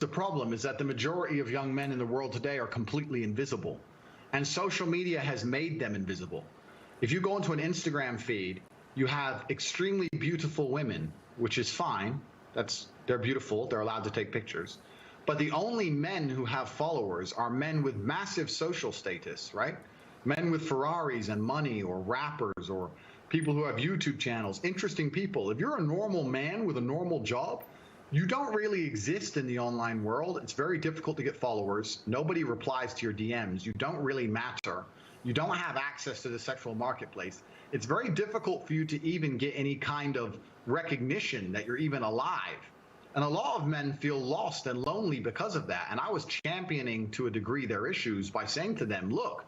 the problem is that the majority of young men in the world today are completely invisible, and social media has made them invisible. If you go into an Instagram feed, you have extremely beautiful women, which is fine. They're beautiful. They're allowed to take pictures. But the only men who have followers are men with massive social status, right? Men with Ferraris and money, or rappers, or people who have YouTube channels, interesting people. If you're a normal man with a normal job, you don't really exist in the online world. It's very difficult to get followers. Nobody replies to your DMs. You don't really matter. You don't have access to the sexual marketplace. It's very difficult for you to even get any kind of recognition that you're even alive. And a lot of men feel lost and lonely because of that. And I was championing to a degree their issues by saying to them, look,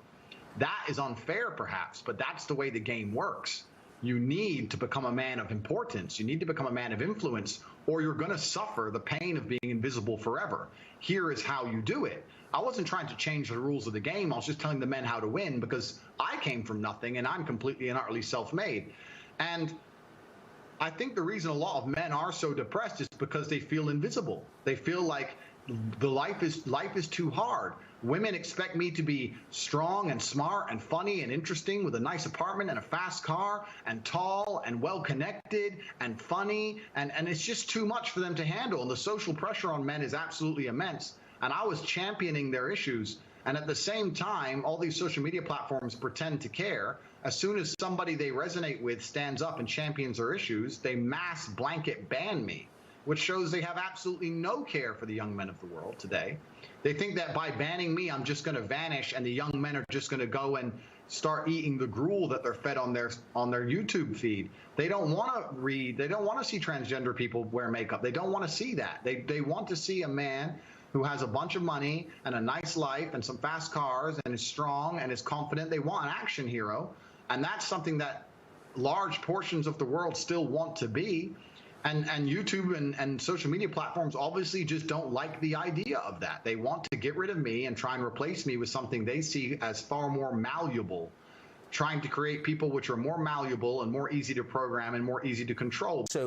that is unfair perhaps, but that's the way the game works. You need to become a man of importance. You need to become a man of influence, or you're going to suffer the pain of being invisible forever. Here is how you do it. I wasn't trying to change the rules of the game. I was just telling the men how to win, because I came from nothing and I'm completely and utterly self-made. And I think the reason a lot of men are so depressed is because they feel invisible. They feel like life is too hard. Women expect me to be strong and smart and funny and interesting with a nice apartment and a fast car and tall and well-connected and funny. And it's just too much for them to handle. And the social pressure on men is absolutely immense. And I was championing their issues. And at the same time, all these social media platforms pretend to care. As soon as somebody they resonate with stands up and champions their issues, they mass blanket ban me, which shows they have absolutely no care for the young men of the world today. They think that by banning me, I'm just going to vanish and the young men are just going to go and start eating the gruel that they're fed on their YouTube feed. They don't want to read. They don't want to see transgender people wear makeup. They don't want to see that. They want to see a man who has a bunch of money and a nice life and some fast cars and is strong and is confident. They want an action hero. And that's something that large portions of the world still want to be. And YouTube and social media platforms obviously just don't like the idea of that. They want to get rid of me and try and replace me with something they see as far more malleable, trying to create people which are more malleable and more easy to program and more easy to control. So